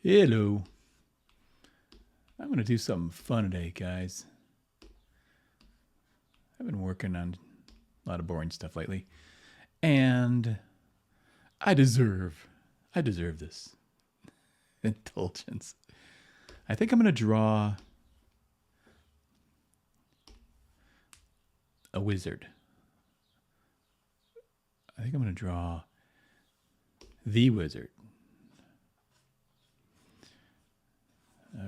Hello. I'm going to do something fun today, guys. I've been working on a lot of boring stuff lately, and I deserve this indulgence. I think I'm going to draw a wizard. I think I'm going to draw the wizard.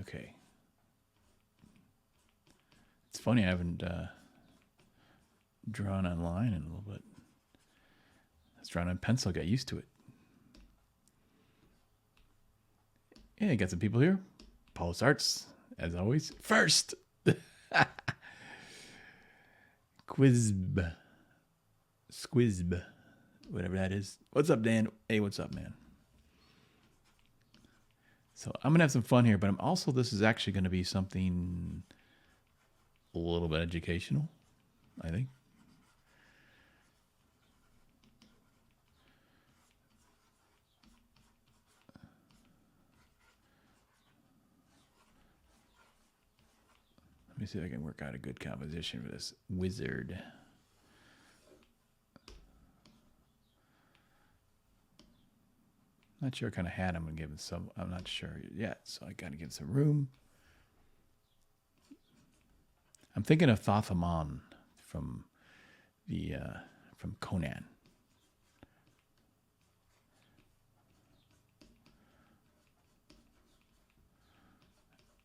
Okay. It's funny, I haven't drawn online in a little bit. I was drawing on pencil, got used to it. Yeah, I got some people here. Paul's Arts, as always. First! Squizb, whatever that is. What's up, Dan? Hey, what's up, man? So I'm going to have some fun here, but this is actually going to be something a little bit educational, I think. Let me see if I can work out a good composition for this wizard. Not sure what kind of hat I'm going to give him. I'm not sure yet, so I got to give some room. I'm thinking of Thothamon from Conan.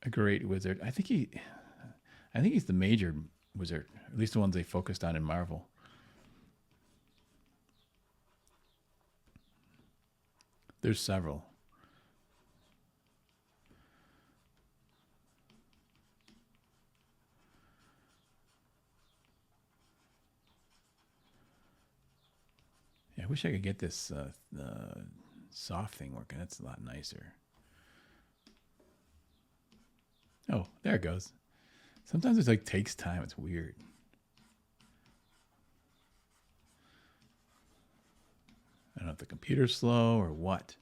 A great wizard. I think he's the major wizard, at least the ones they focused on in Marvel. There's several. Yeah, I wish I could get this soft thing working. That's a lot nicer. Oh, there it goes. Sometimes it like takes time. It's weird. I don't know if the computer's slow or what.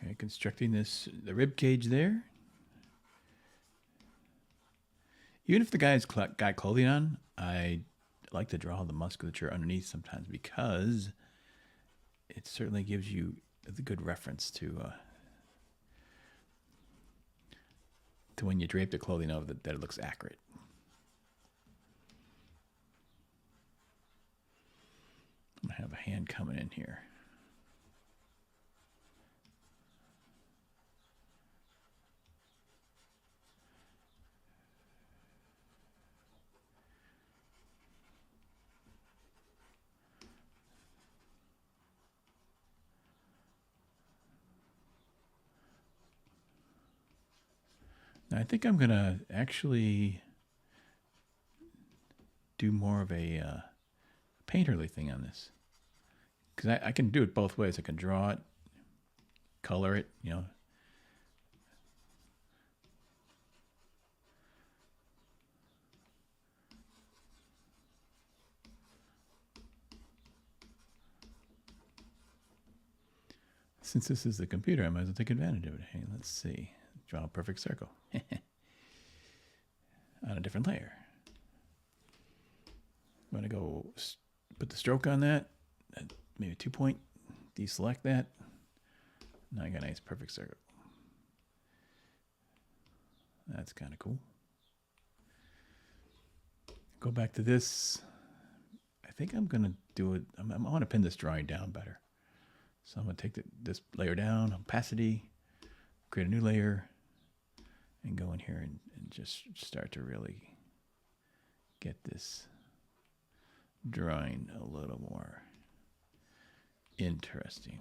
Okay, constructing the rib cage there. Even if the guy's got clothing on, I like to draw the musculature underneath sometimes because it certainly gives you a good reference to when you drape the clothing over that it looks accurate. I'm going to have a hand coming in here. Now, I think I'm going to actually do more of a painterly thing on this. Because I can do it both ways. I can draw it, color it, Since this is the computer, I might as well take advantage of it. Hey, let's see. Draw a perfect circle on a different layer. I'm going to go put the stroke on that, maybe 2 point, deselect that. Now I got a nice perfect circle. That's kind of cool. Go back to this. I think I'm going to do it. I want to pin this drawing down better. So I'm going to take this layer down, opacity, create a new layer, and go in here and just start to really get this drawing a little more interesting.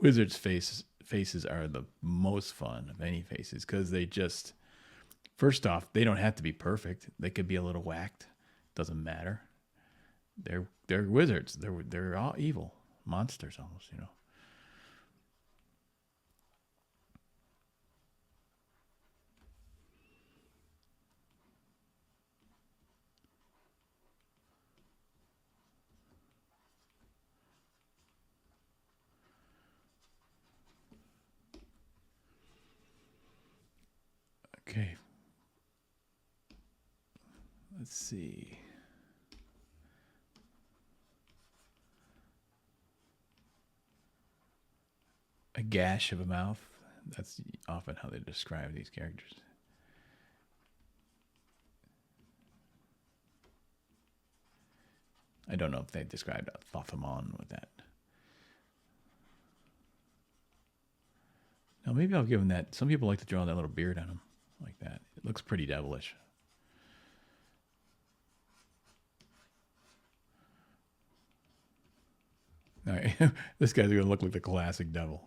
Wizard's face faces are the most fun of any faces because they just, first off, they don't have to be perfect. They could be a little whacked. Doesn't matter. They're wizards. They're all evil monsters almost, you know. Okay. Let's see. A gash of a mouth. That's often how they describe these characters. I don't know if they described Thothamon with that. Now maybe I'll give him that. Some people like to draw that little beard on him like that. It looks pretty devilish. All right, this guy's gonna look like the classic devil.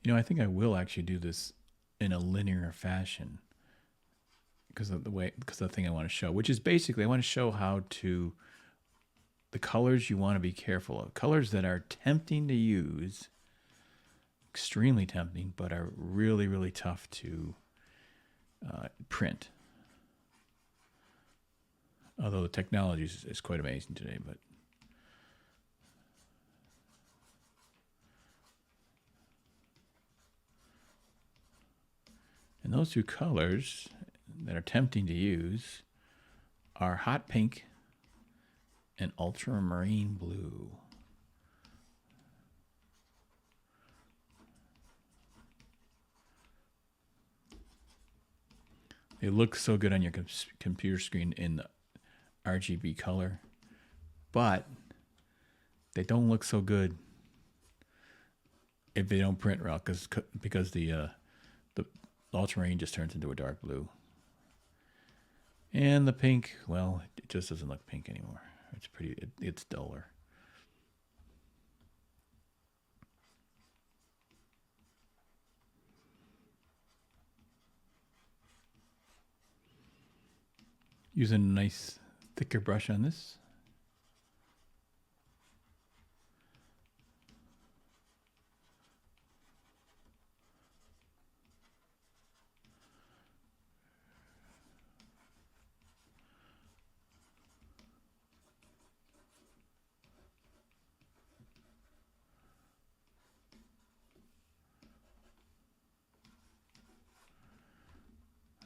You know, I think I will actually do this in a linear fashion because of the thing I want to show, which is basically I want to show how to the colors you want to be careful of. Colors that are tempting to use, extremely tempting, but are really, really tough to print. Although the technology is quite amazing today, but and those two colors that are tempting to use are hot pink and ultramarine blue. They look so good on your computer screen in the RGB color, but they don't look so good if they don't print well because the ultramarine just turns into a dark blue. And the pink, well, it just doesn't look pink anymore. It's duller. Using a nice thicker brush on this.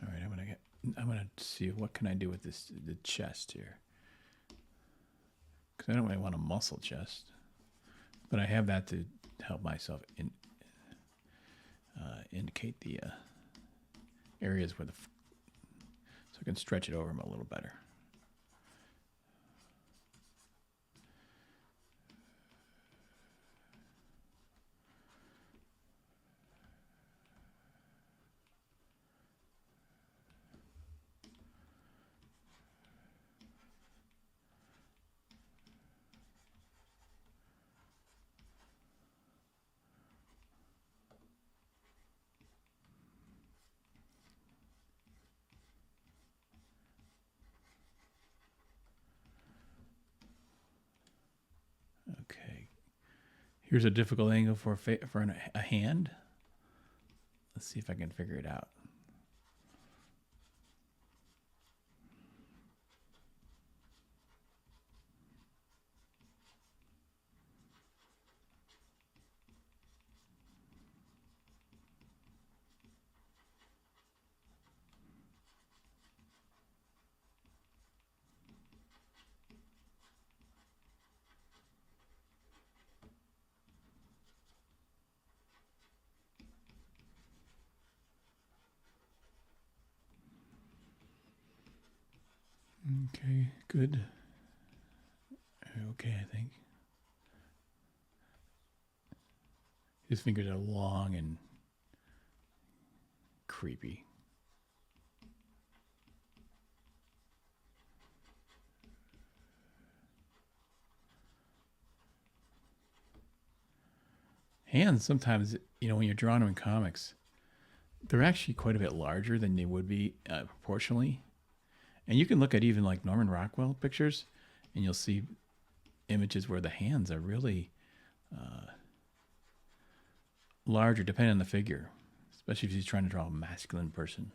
All right, I'm gonna see what can I do with the chest here, because I don't really want a muscle chest, but I have that to help myself indicate the areas where so I can stretch it over them a little better. Okay, here's a difficult angle for a hand. Let's see if I can figure it out. Okay, good. Okay, I think. His fingers are long and creepy. Hands sometimes, when you're drawing them in comics, they're actually quite a bit larger than they would be proportionally. And you can look at even like Norman Rockwell pictures, and you'll see images where the hands are really larger depending on the figure, especially if he's trying to draw a masculine person.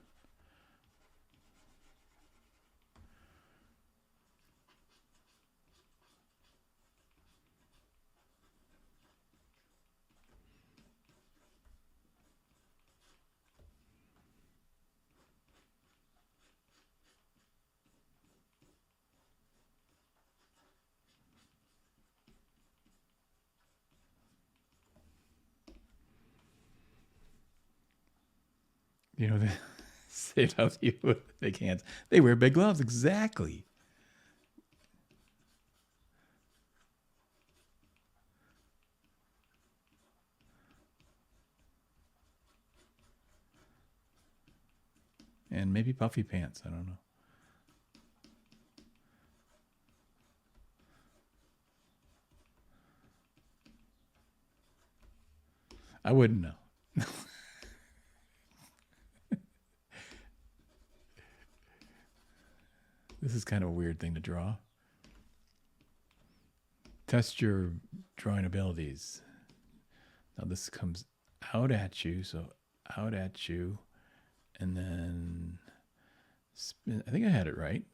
They say it out you with big hands. They wear big gloves. Exactly. And maybe puffy pants. I don't know. I wouldn't know. This is kind of a weird thing to draw. Test your drawing abilities. Now this comes out at you, so out at you, and then spin. I think I had it right.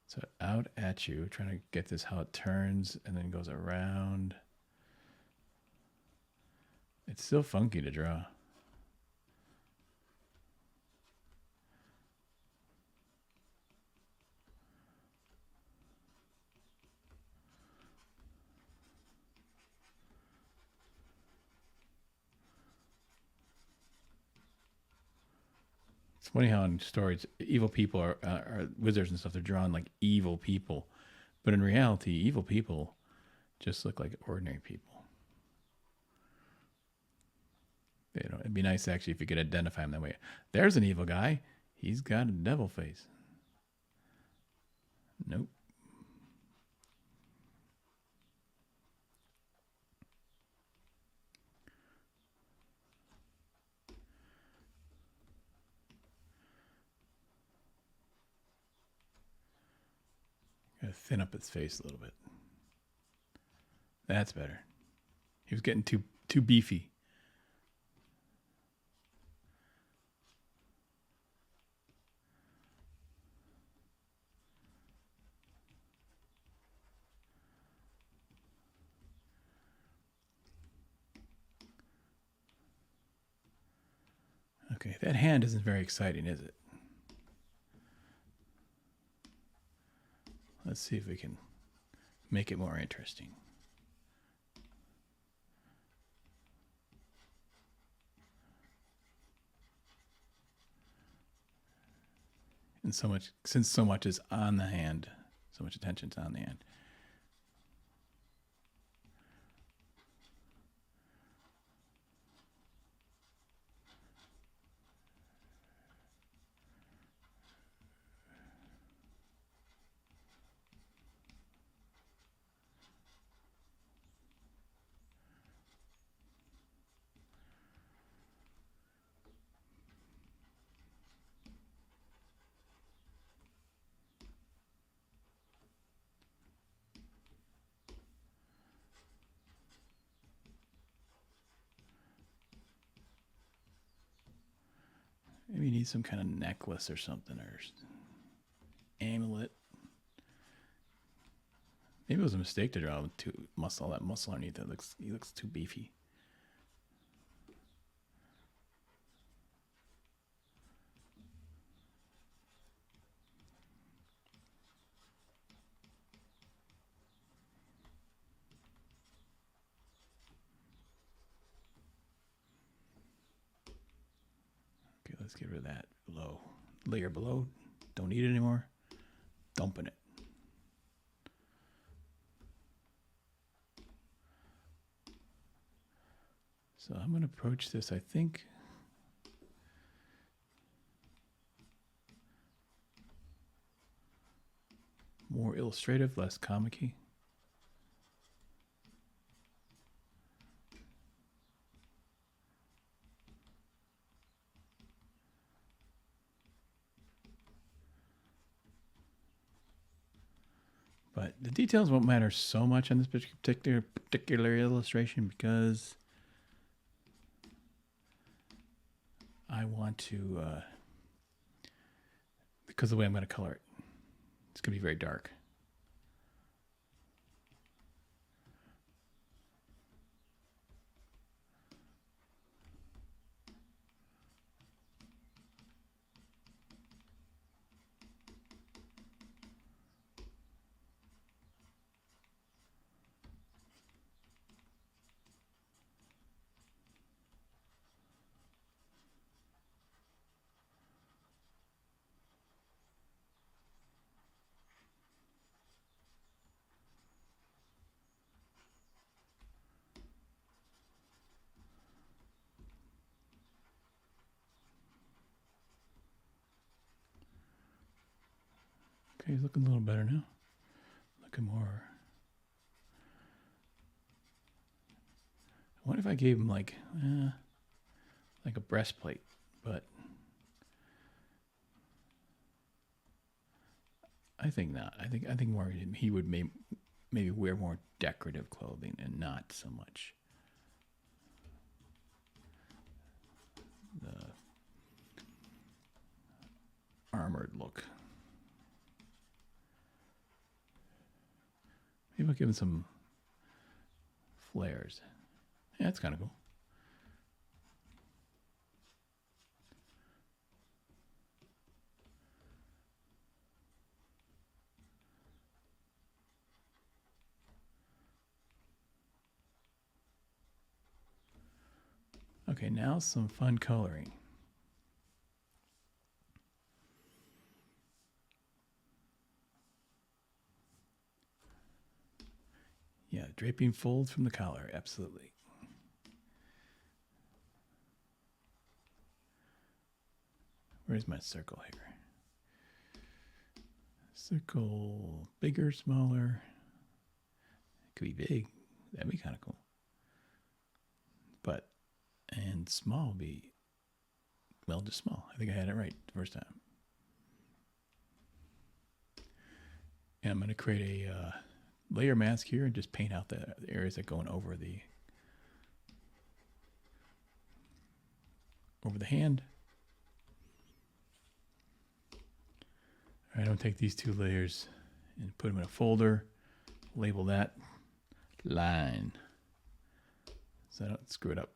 So out at you, trying to get this how it turns and then goes around. It's still funky to draw. It's funny how in stories, evil people are wizards and stuff. They're drawn like evil people, but in reality, evil people just look like ordinary people. It'd be nice actually if you could identify him that way. There's an evil guy. He's got a devil face. Nope. Gotta thin up his face a little bit. That's better. He was getting too beefy. Okay, that hand isn't very exciting, is it? Let's see if we can make it more interesting. And since so much is on the hand, so much attention's on the hand. Maybe you need some kind of necklace or something, or amulet. Maybe it was a mistake to draw too muscle. That muscle underneath it he looks too beefy. Okay, let's get rid of that layer below. Don't need it anymore. Dumping it. So I'm going to approach this, I think, more illustrative, less comic-y. But the details won't matter so much on this particular illustration because I want to, because of the way I'm going to color it, it's going to be very dark. Okay, he's looking a little better now. Looking more. I wonder if I gave him like a breastplate, but I think not. I think more he would maybe wear more decorative clothing and not so much the armored look. Maybe I'll give him some flares. Yeah, that's kind of cool. Okay, now some fun coloring. Yeah, draping folds from the collar, absolutely. Where's my circle here? Circle, bigger, smaller. It could be big. That'd be kind of cool. But, and small would be, well, just small. I think I had it right the first time. And I'm going to create a layer mask here and just paint out the areas that going over the hand. All right, I'm going to take these two layers and put them in a folder, label that line so I don't screw it up.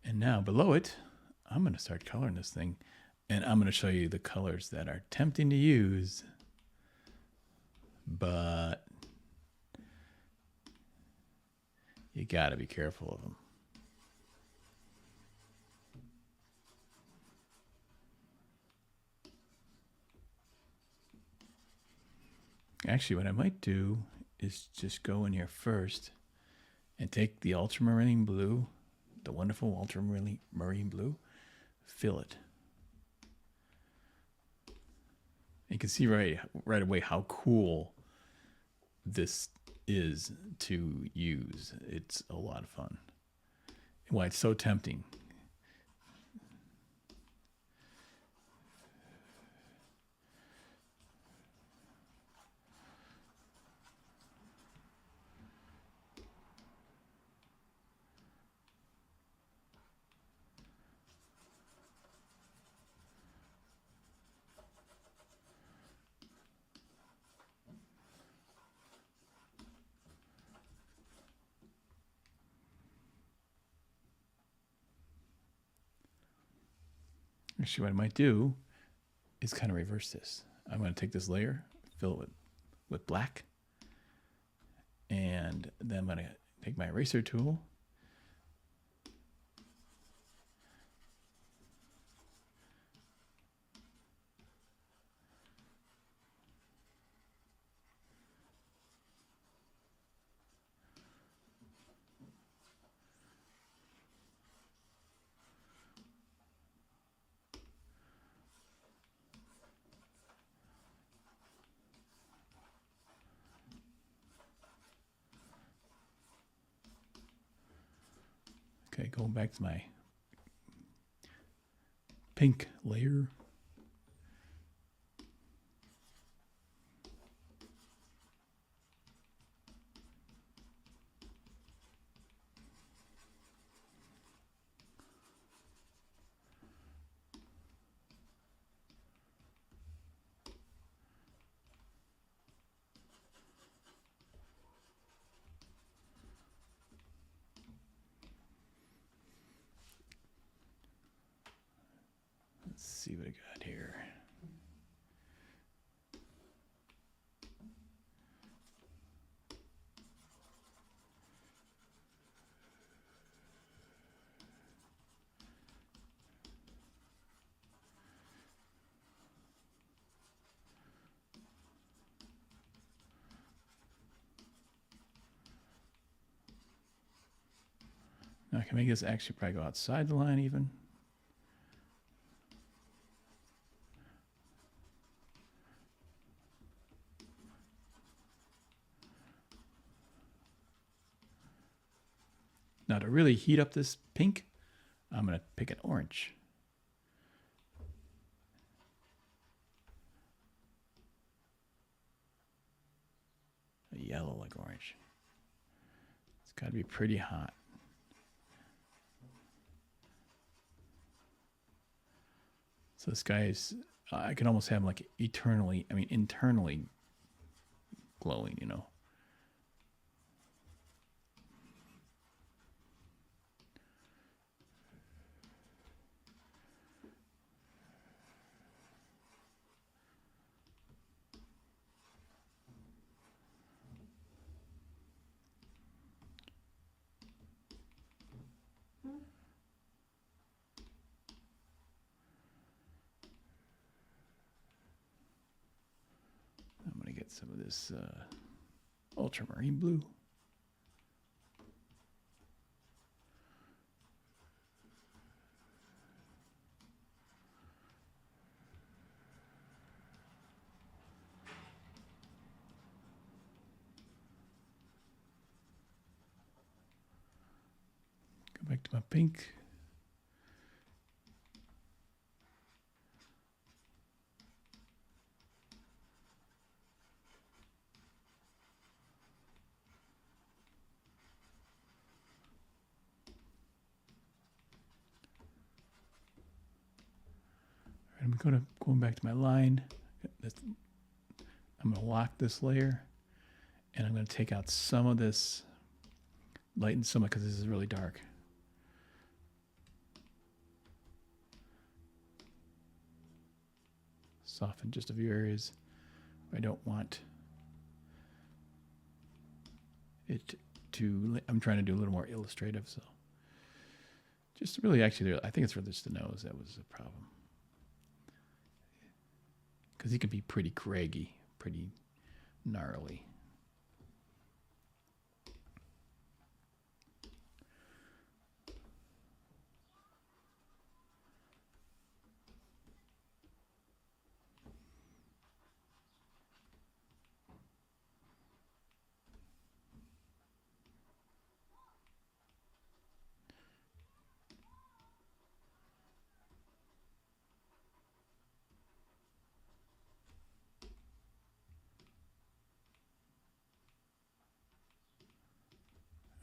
And now below it, I'm going to start coloring this thing, and I'm going to show you the colors that are tempting to use, but you got to be careful of them. Actually, what I might do is just go in here first and take the ultramarine blue, the wonderful ultramarine blue, fill it. You can see right away how cool this is to use. It's a lot of fun. And why it's so tempting. Actually, what I might do is kind of reverse this. I'm going to take this layer, fill it with black, and then I'm going to take my eraser tool, Okay, going back to my pink layer. Let's see what I got here. Now I can make this actually probably go outside the line even. Now to really heat up this pink, I'm going to pick an orange. A yellow like orange. It's got to be pretty hot. So this guy is, I can almost have him like internally glowing, you know. I'm going to get some of this ultramarine blue. Go back to my pink. I'm going back to my line. I'm going to lock this layer, and I'm going to take out some of this, lighten some of it because this is really dark. Soften just a few areas. I don't want it to, I'm trying to do a little more illustrative, so just really actually, I think it's for just the nose that was the problem. Because he can be pretty craggy, pretty gnarly.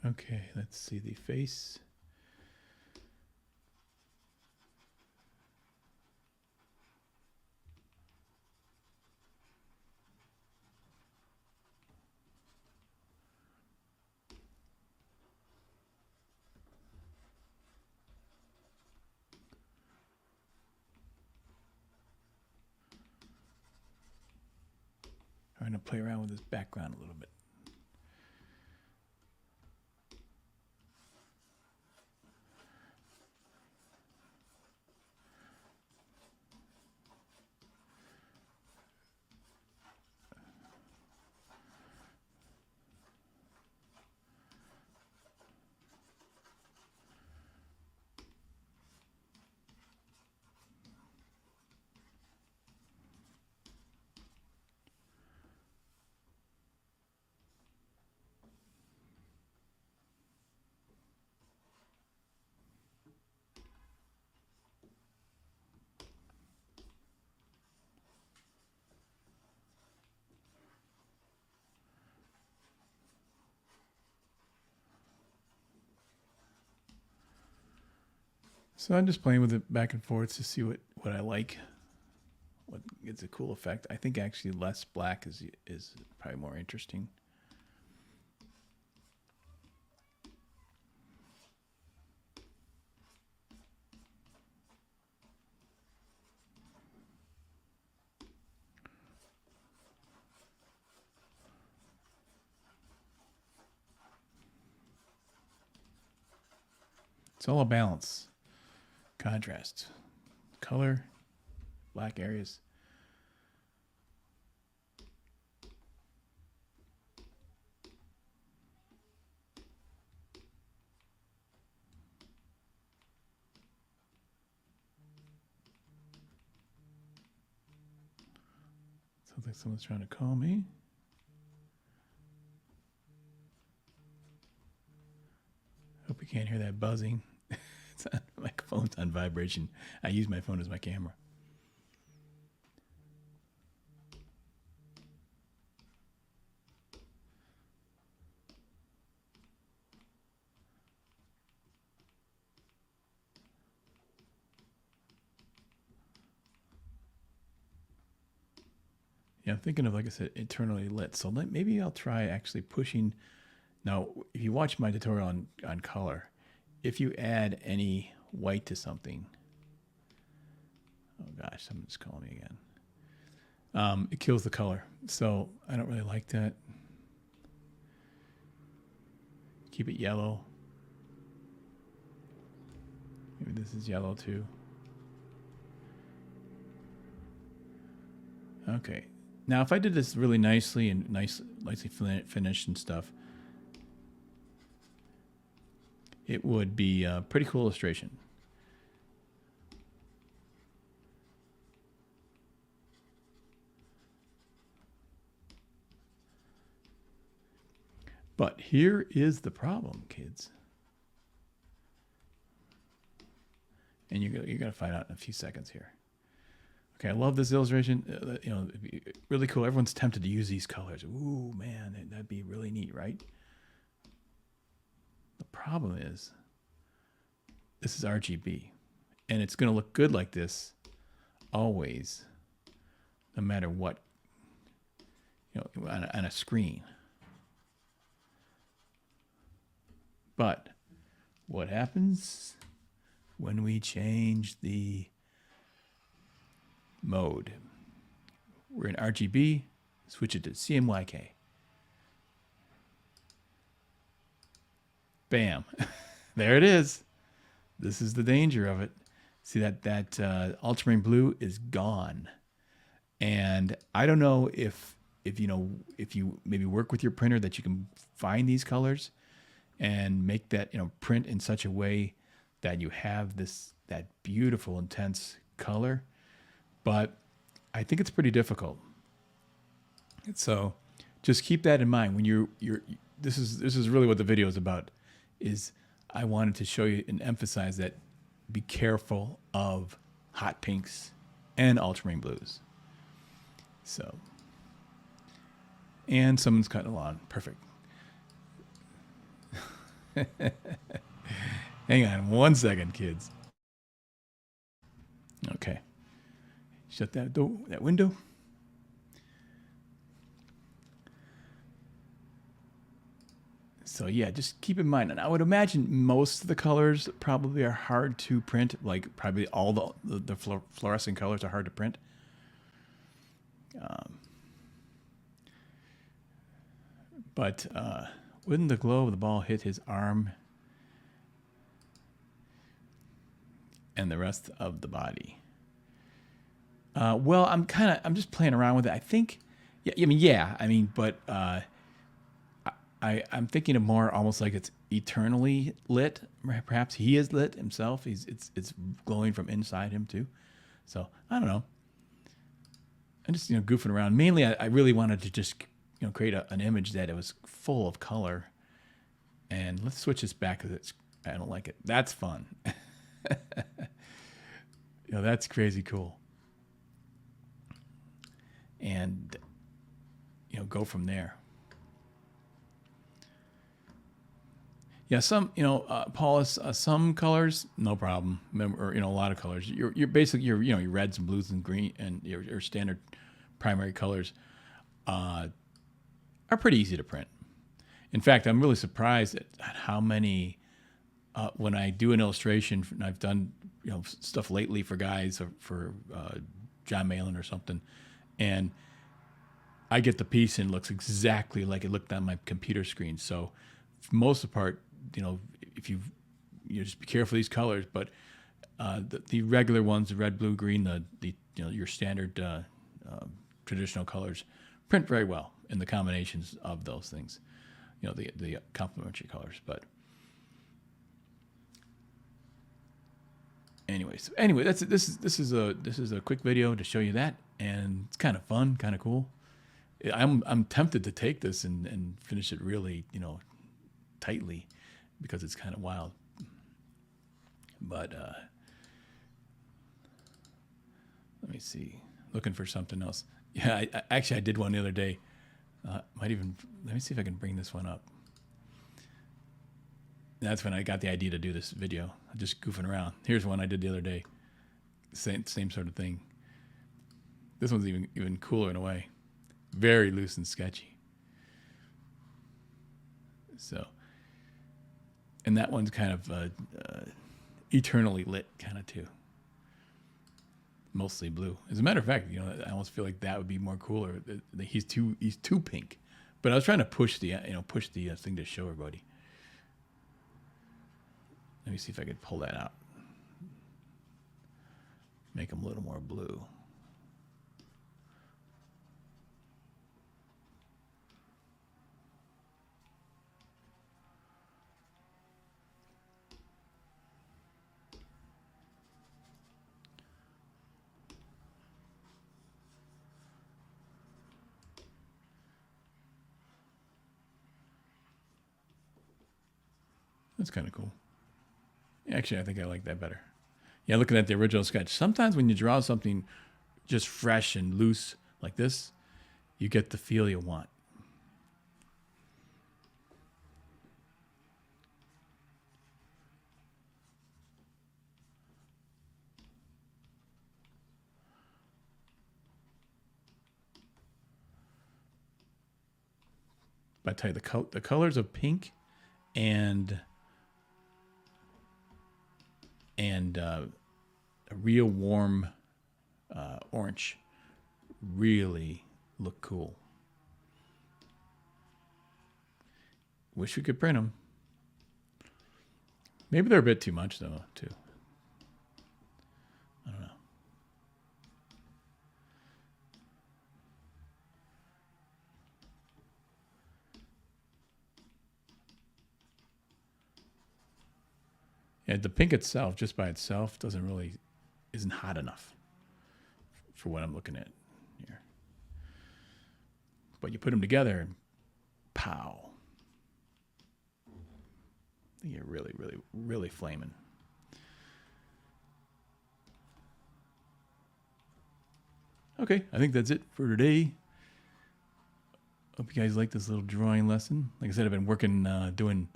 Okay, let's see the face. I'm going to play around with this background a little bit. So I'm just playing with it back and forth to see what I like, what gets a cool effect. I think actually less black is probably more interesting. It's all a balance, contrast, color, black areas. Sounds like someone's trying to call me. Hope you can't hear that buzzing. My phone's on vibration. I use my phone as my camera. Yeah, I'm thinking of, like I said, internally lit. So maybe I'll try actually pushing. Now, if you watch my tutorial on color, if you add any white to something, oh gosh, someone's calling me again. It kills the color. So I don't really like that. Keep it yellow. Maybe this is yellow too. Okay. Now, if I did this really nicely and nicely finished and stuff, it would be a pretty cool illustration. But here is the problem, kids. And you're going to find out in a few seconds here. Okay, I love this illustration. You know, really cool. Everyone's tempted to use these colors. Ooh, man, that'd be really neat, right? The problem is, this is RGB, and it's going to look good like this always, no matter what, you know, on a screen. But what happens when we change the mode? We're in RGB, switch it to CMYK. Bam. There it is. This is the danger of it. See that ultramarine blue is gone. And I don't know if you maybe work with your printer that you can find these colors and make that, you know, print in such a way that you have that beautiful intense color. But I think it's pretty difficult. So just keep that in mind when you're this is really what the video is about. Is I wanted to show you and emphasize that be careful of hot pinks and ultramarine blues. So, and someone's cutting a lawn. Perfect. Hang on 1 second, kids. Okay. Shut that door, that window. So yeah, just keep in mind, and I would imagine most of the colors probably are hard to print. Like probably all the fluorescent colors are hard to print. But wouldn't the glow of the ball hit his arm and the rest of the body? Well, I'm just playing around with it. I think, but I'm thinking of more almost like it's eternally lit. Perhaps he is lit himself. It's glowing from inside him too. So I don't know. I'm just goofing around. Mainly, I really wanted to just create an image that it was full of color. And let's switch this back because I don't like it. That's fun. That's crazy cool. And go from there. Yeah, some Paulus, some colors no problem. Or a lot of colors. You're basically your reds and blues and green and your standard primary colors are pretty easy to print. In fact, I'm really surprised at how many when I do an illustration. And I've done stuff lately for guys or for John Malin or something, and I get the piece and it looks exactly like it looked on my computer screen. So for most of the part, if you just be careful of these colors, but the regular ones, the red, blue, green, the your standard traditional colors print very well in the combinations of those things. The complementary colors. But anyway, this is a quick video to show you that, and it's kind of fun, kind of cool. I'm tempted to take this and finish it really tightly because it's kind of wild. But let me see. Looking for something else. Yeah, I did one the other day. Let me see if I can bring this one up. That's when I got the idea to do this video. Just goofing around. Here's one I did the other day. Same sort of thing. This one's even cooler in a way. Very loose and sketchy. So, and that one's kind of eternally lit kind of too. Mostly blue. As a matter of fact, I almost feel like that would be more cooler. He's too pink. But I was trying to push the thing to show everybody. Let me see if I could pull that out. Make him a little more blue. That's kind of cool. Actually, I think I like that better. Yeah, looking at the original sketch. Sometimes when you draw something just fresh and loose like this, you get the feel you want. But I tell you, the colors of pink and a real warm orange really look cool. Wish we could print them. Maybe they're a bit too much though, too. I don't know. Yeah, the pink itself, just by itself, isn't hot enough for what I'm looking at here. But you put them together and pow. You're really, really, really flaming. Okay, I think that's it for today. Hope you guys like this little drawing lesson. Like I said, I've been working, doing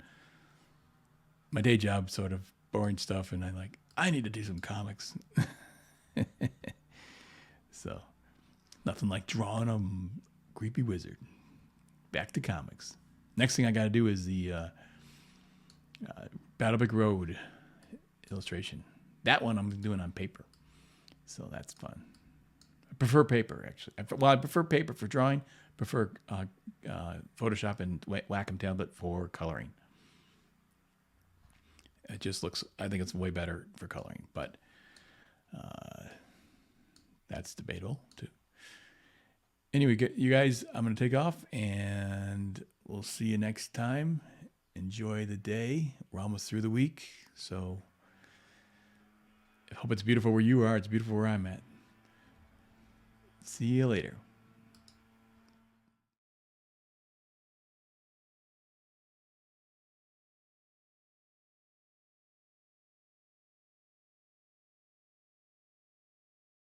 my day job, sort of boring stuff, and I need to do some comics. So, nothing like drawing a creepy wizard. Back to comics. Next thing I got to do is the Battlebrick Road illustration. That one I'm doing on paper, so that's fun. I prefer paper, actually. I prefer paper for drawing. Prefer Photoshop and Wacom tablet for coloring. It just looks, I think it's way better for coloring, but that's debatable too. Anyway, you guys, I'm going to take off and we'll see you next time. Enjoy the day. We're almost through the week, so I hope it's beautiful where you are. It's beautiful where I'm at. See you later.